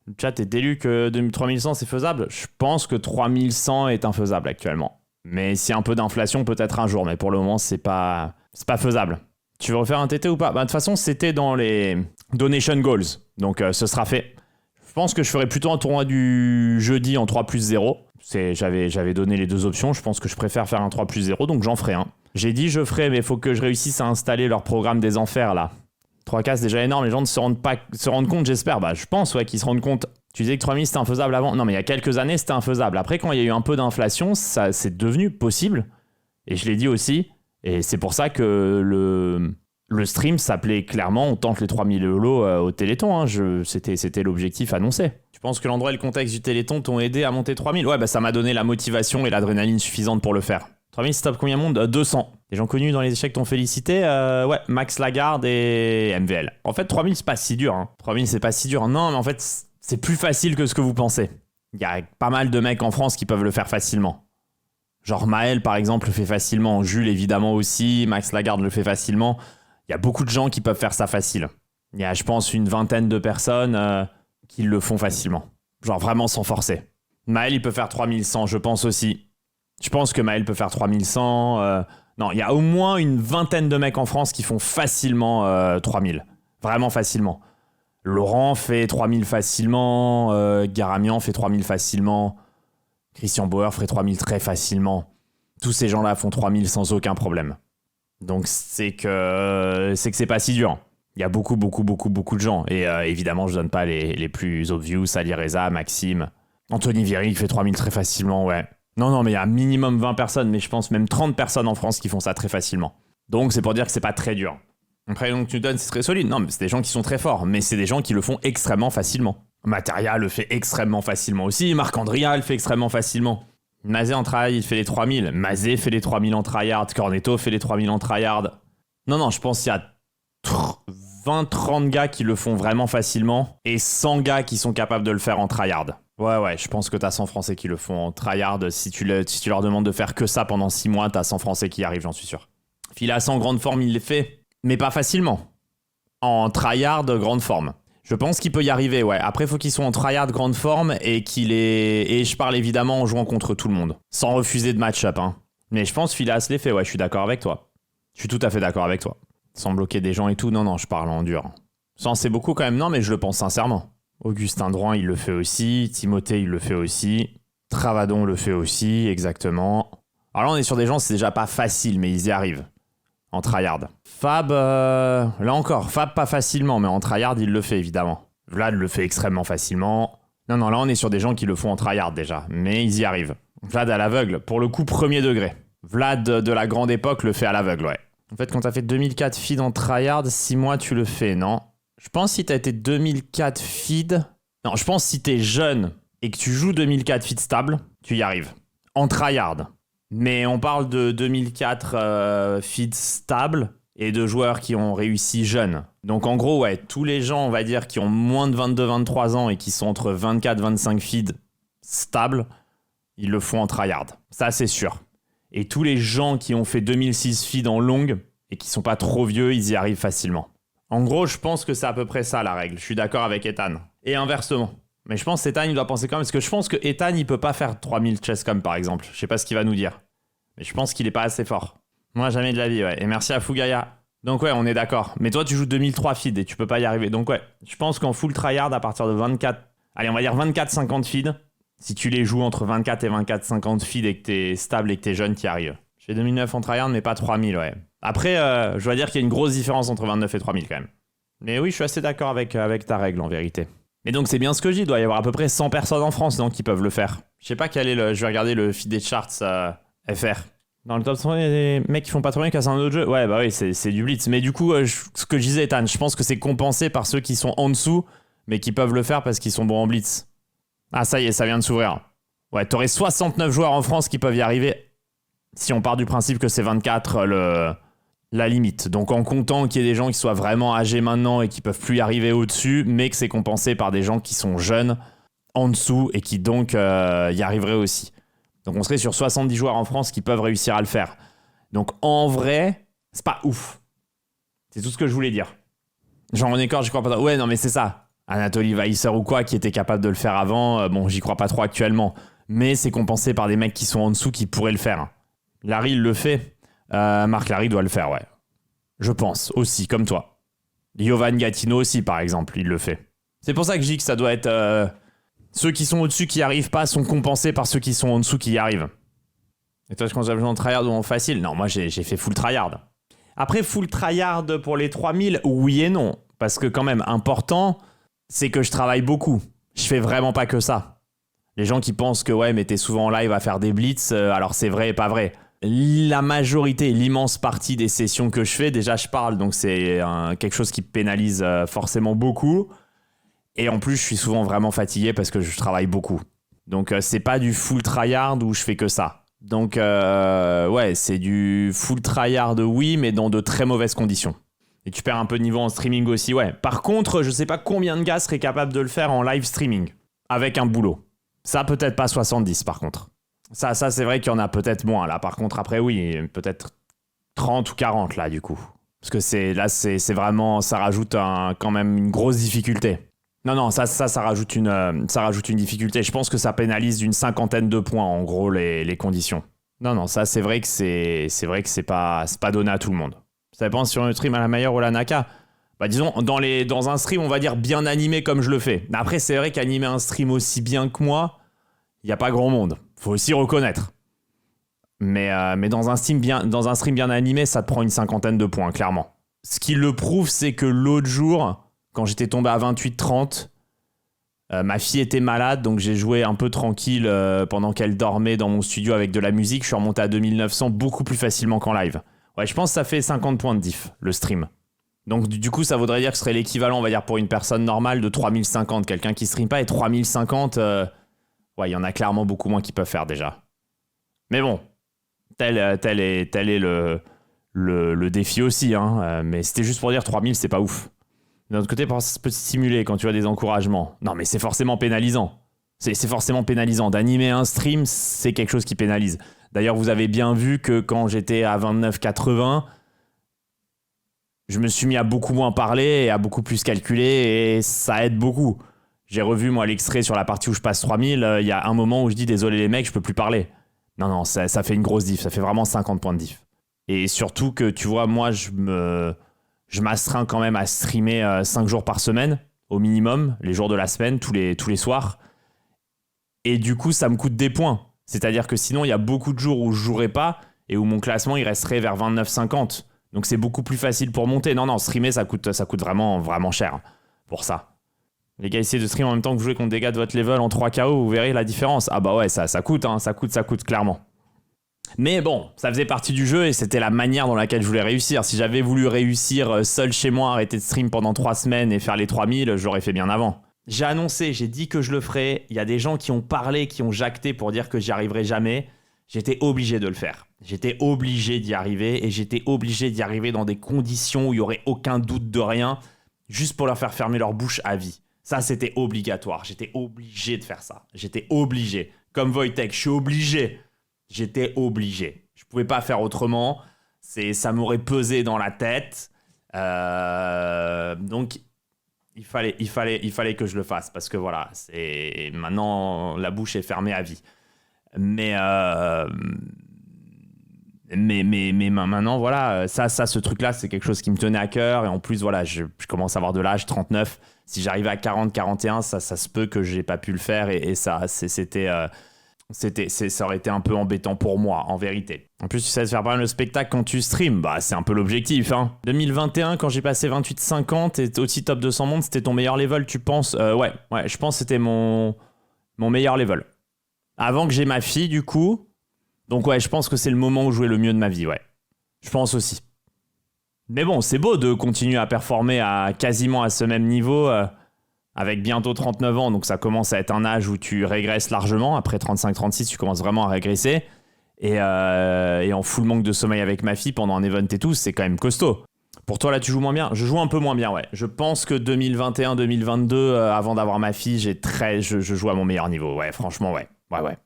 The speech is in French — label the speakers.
Speaker 1: Le chat est élu que 3100 c'est faisable. Je pense que 3100 est infaisable actuellement. Mais s'il y a un peu d'inflation, peut-être un jour. Mais pour le moment, c'est pas faisable. Tu veux refaire un TT ou pas? Bah, de toute façon, c'était dans les donation goals. Donc, ce sera fait. Je pense que je ferai plutôt un tournoi du jeudi en 3+0. J'avais donné les deux options. Je pense que je préfère faire un 3+0. Donc, j'en ferai un. J'ai dit je ferai, mais il faut que je réussisse à installer leur programme des enfers, là. 3K, c'est déjà énorme. Les gens ne se rendent compte, j'espère. Bah, je pense, ouais, qu'ils se rendent compte. Tu disais que 3000 c'était infaisable avant. Non, mais il y a quelques années, c'était infaisable. Après, quand il y a eu un peu d'inflation, ça c'est devenu possible. Et je l'ai dit aussi. Et c'est pour ça que le stream s'appelait clairement on tente les 3000 euros au Téléthon. Hein. C'était l'objectif annoncé. Tu penses que l'endroit et le contexte du Téléthon t'ont aidé à monter 3000? Ouais, bah ça m'a donné la motivation et l'adrénaline suffisante pour le faire. 3000, c'est top combien monde? 200. Des gens connus dans les échecs t'ont félicité. Ouais, Max Lagarde et MVL. En fait, 3000, c'est pas si dur. Hein. 3000, c'est pas si dur. Non, mais en fait, c'est plus facile que ce que vous pensez. Il y a pas mal de mecs en France qui peuvent le faire facilement. Genre Maël, par exemple, le fait facilement. Jules, évidemment, aussi. Max Lagarde le fait facilement. Il y a beaucoup de gens qui peuvent faire ça facile. Il y a, je pense, une vingtaine de personnes qui le font facilement. Genre vraiment sans forcer. Maël, il peut faire 3100, je pense aussi. Je pense que Maël peut faire 3100. Non, il y a au moins une vingtaine de mecs en France qui font facilement 3000. Vraiment facilement. Laurent fait 3000 facilement. Garamian fait 3000 facilement. Christian Bauer ferait 3000 très facilement. Tous ces gens-là font 3000 sans aucun problème. Donc c'est que c'est pas si dur. Il y a beaucoup de gens. Et évidemment, je donne pas les plus obvious. Ali Reza, Maxime. Anthony Viry fait 3000 très facilement, ouais. Non, mais il y a un minimum 20 personnes, mais je pense même 30 personnes en France qui font ça très facilement. Donc c'est pour dire que c'est pas très dur. Après, donc tu donnes, c'est très solide. Non, mais c'est des gens qui sont très forts, mais c'est des gens qui le font extrêmement facilement. Materia le fait extrêmement facilement aussi. Marc-Andrea le fait extrêmement facilement. Mazé en tryhard, il fait les 3000. Mazé fait les 3000 en tryhard. Cornetto fait les 3000 en tryhard. Non, je pense qu'il y a 20-30 gars qui le font vraiment facilement et 100 gars qui sont capables de le faire en tryhard. Ouais, je pense que t'as 100 Français qui le font en tryhard. Si tu leur demandes de faire que ça pendant 6 mois, t'as 100 Français qui y arrivent, j'en suis sûr. Philas en grande forme, il les fait, mais pas facilement. En tryhard, grande forme. Je pense qu'il peut y arriver, ouais. Après, il faut qu'il soit en tryhard grande forme et et je parle évidemment en jouant contre tout le monde. Sans refuser de match-up, hein. Mais je pense que Philas les fait, ouais, je suis d'accord avec toi. Je suis tout à fait d'accord avec toi. Sans bloquer des gens et tout, non, je parle en dur. Sans c'est beaucoup quand même, non, mais je le pense sincèrement. Augustin Drouin, il le fait aussi. Timothée, il le fait aussi. Travadon le fait aussi, exactement. Alors là, on est sur des gens, c'est déjà pas facile, mais ils y arrivent. En tryhard. Fab, là encore, Fab pas facilement, mais en tryhard, il le fait évidemment. Vlad le fait extrêmement facilement. Non, là on est sur des gens qui le font en tryhard déjà, mais ils y arrivent. Vlad à l'aveugle, pour le coup premier degré. Vlad de la grande époque le fait à l'aveugle, ouais. En fait, quand t'as fait 2004 feed en tryhard, 6 mois tu le fais, non? Je pense que si t'as été 2004 feed... Non, je pense que si t'es jeune et que tu joues 2004 feed stable, tu y arrives. En tryhard. Mais on parle de 2004 feed stable et de joueurs qui ont réussi jeunes. Donc en gros, ouais, tous les gens, on va dire, qui ont moins de 22-23 ans et qui sont entre 24-25 feed stable, ils le font en tryhard. Ça, c'est sûr. Et tous les gens qui ont fait 2006 feed en longue et qui sont pas trop vieux, ils y arrivent facilement. En gros, je pense que c'est à peu près ça la règle. Je suis d'accord avec Ethan. Et inversement. Mais je pense que Ethan, il doit penser quand même, parce que je pense que Ethan, il peut pas faire 3000 chesscom par exemple. Je sais pas ce qu'il va nous dire. Mais je pense qu'il est pas assez fort. Moi, jamais de la vie, ouais. Et merci à Fugaya. Donc ouais, on est d'accord. Mais toi, tu joues 2003 feed et tu peux pas y arriver. Donc ouais, je pense qu'en full tryhard, à partir de 24... Allez, on va dire 24-50 feed. Si tu les joues entre 24 et 24-50 feed et que t'es stable et que t'es jeune, t'y arrives. J'ai 2009 en tryhard, mais pas 3000, ouais. Après, je dois dire qu'il y a une grosse différence entre 29 et 3000 quand même. Mais oui, je suis assez d'accord avec ta règle, en vérité. Mais donc, c'est bien ce que je dis. Il doit y avoir à peu près 100 personnes en France donc, qui peuvent le faire. Je sais pas quel est le... Je vais regarder le feed des charts FR. Dans le top 100, il y a des mecs qui font pas trop bien, qui cassent un autre jeu. Ouais, bah oui, c'est du blitz. Mais du coup, ce que je disais, Ethan, je pense que c'est compensé par ceux qui sont en dessous, mais qui peuvent le faire parce qu'ils sont bons en blitz. Ah, ça y est, ça vient de s'ouvrir. Ouais, t'aurais 69 joueurs en France qui peuvent y arriver si on part du principe que c'est 24 la limite. Donc en comptant qu'il y ait des gens qui soient vraiment âgés maintenant et qui peuvent plus y arriver au-dessus, mais que c'est compensé par des gens qui sont jeunes en dessous et qui donc y arriveraient aussi. Donc on serait sur 70 joueurs en France qui peuvent réussir à le faire. Donc en vrai, c'est pas ouf. C'est tout ce que je voulais dire. Jean-René Cordes, je crois pas. Ouais, non mais c'est ça. Anatoly Weiser ou quoi, qui était capable de le faire avant, bon, j'y crois pas trop actuellement. Mais c'est compensé par des mecs qui sont en dessous qui pourraient le faire. Larry, il le fait. Marc Larry doit le faire, ouais. Je pense, aussi, comme toi. Jovan Gatino aussi, par exemple, il le fait. C'est pour ça que je dis que ça doit être... ceux qui sont au-dessus qui n'y arrivent pas sont compensés par ceux qui sont en dessous qui y arrivent. Et toi, quand j'ai besoin de tryhard ou en facile? Non, moi, j'ai fait full tryhard. Après, full tryhard pour les 3000, oui et non. Parce que quand même, important, c'est que je travaille beaucoup. Je fais vraiment pas que ça. Les gens qui pensent que ouais, mais t'es souvent en live à faire des blitz, alors c'est vrai et pas vrai. La majorité, l'immense partie des sessions que je fais, déjà je parle, donc c'est quelque chose qui pénalise forcément beaucoup. Et en plus, je suis souvent vraiment fatigué parce que je travaille beaucoup. Donc c'est pas du full tryhard où je fais que ça. Donc ouais, c'est du full tryhard, oui, mais dans de très mauvaises conditions. Et tu perds un peu de niveau en streaming aussi, ouais. Par contre, je sais pas combien de gars seraient capables de le faire en live streaming, avec un boulot. Ça, peut-être pas 70 par contre. Ça c'est vrai qu'il y en a peut-être moins là. Par contre, après, oui, peut-être 30 ou 40 là, du coup. Parce que c'est vraiment, ça rajoute quand même une grosse difficulté. Non, ça rajoute une difficulté. Je pense que ça pénalise d'une 50aine de points, en gros, les conditions. Non, ça, c'est vrai que c'est pas donné à tout le monde. Ça dépend si on stream à la meilleure ou à la Naka. Bah, disons, dans un stream, on va dire bien animé comme je le fais. Mais après, c'est vrai qu'animer un stream aussi bien que moi, il n'y a pas grand monde. Faut aussi reconnaître. Mais dans un stream bien animé, ça te prend une 50aine de points, clairement. Ce qui le prouve, c'est que l'autre jour, quand j'étais tombé à 28-30, ma fille était malade, donc j'ai joué un peu tranquille pendant qu'elle dormait dans mon studio avec de la musique. Je suis remonté à 2900 beaucoup plus facilement qu'en live. Ouais, je pense que ça fait 50 points de diff, le stream. Donc du coup, ça voudrait dire que ce serait l'équivalent, on va dire, pour une personne normale de 3050. Quelqu'un qui stream pas, et 3050, ouais, il y en a clairement beaucoup moins qui peuvent faire déjà. Mais bon, tel est le défi aussi. Hein. Mais c'était juste pour dire 3000, c'est pas ouf. D'un autre côté, ça peut te stimuler quand tu as des encouragements. Non, mais c'est forcément pénalisant. C'est forcément pénalisant. D'animer un stream, c'est quelque chose qui pénalise. D'ailleurs, vous avez bien vu que quand j'étais à 29,80, je me suis mis à beaucoup moins parler et à beaucoup plus calculer et ça aide beaucoup. J'ai revu, moi, l'extrait sur la partie où je passe 3000. Il y a un moment où je dis « Désolé les mecs, je peux plus parler ». Non, ça fait une grosse diff. Ça fait vraiment 50 points de diff. Et surtout que, tu vois, moi, je m'astreins quand même à streamer 5 jours par semaine, au minimum, les jours de la semaine, tous les soirs. Et du coup, ça me coûte des points. C'est-à-dire que sinon, il y a beaucoup de jours où je jouerai pas et où mon classement, il resterait vers 29,50. Donc, c'est beaucoup plus facile pour monter. Non, streamer, ça coûte vraiment, vraiment cher pour ça. Les gars, essayez de stream en même temps que vous jouez contre des gars de votre level en 3 KO, vous verrez la différence. Ah bah ouais, ça coûte, hein, ça coûte clairement. Mais bon, ça faisait partie du jeu et c'était la manière dans laquelle je voulais réussir. Si j'avais voulu réussir seul chez moi, arrêter de stream pendant 3 semaines et faire les 3000, j'aurais fait bien avant. J'ai annoncé, j'ai dit que je le ferais. Il y a des gens qui ont parlé, qui ont jacté pour dire que j'y arriverais jamais. J'étais obligé de le faire. J'étais obligé d'y arriver et j'étais obligé d'y arriver dans des conditions où il n'y aurait aucun doute de rien, juste pour leur faire fermer leur bouche à vie. Ça, c'était obligatoire. J'étais obligé de faire ça. J'étais obligé. Comme Wojtek, je suis obligé. J'étais obligé. Je pouvais pas faire autrement. Ça m'aurait pesé dans la tête. Donc, il fallait que je le fasse. Parce que voilà, maintenant, la bouche est fermée à vie. Mais maintenant, voilà, ce truc-là, c'est quelque chose qui me tenait à cœur. Et en plus, voilà, je commence à avoir de l'âge, 39. Si j'arrivais à 40, 41, ça se peut que j'ai pas pu le faire. Et ça aurait été un peu embêtant pour moi, en vérité. En plus, tu sais faire pas mal le spectacle quand tu streams. Bah, c'est un peu l'objectif, hein. 2021, quand j'ai passé 28,50 et aussi top 200 mondes, c'était ton meilleur level, tu penses? Ouais, je pense que c'était mon meilleur level. Avant que j'ai ma fille, du coup. Donc ouais, je pense que c'est le moment où je jouais le mieux de ma vie, ouais. Je pense aussi. Mais bon, c'est beau de continuer à performer quasiment à ce même niveau avec bientôt 39 ans. Donc ça commence à être un âge où tu régresses largement. Après 35-36, tu commences vraiment à régresser. Et en full manque de sommeil avec ma fille pendant un event et tout, c'est quand même costaud. Pour toi, là, tu joues moins bien? Je joue un peu moins bien, ouais. Je pense que 2021-2022, avant d'avoir ma fille, je joue à mon meilleur niveau. Ouais, franchement, ouais. Ouais.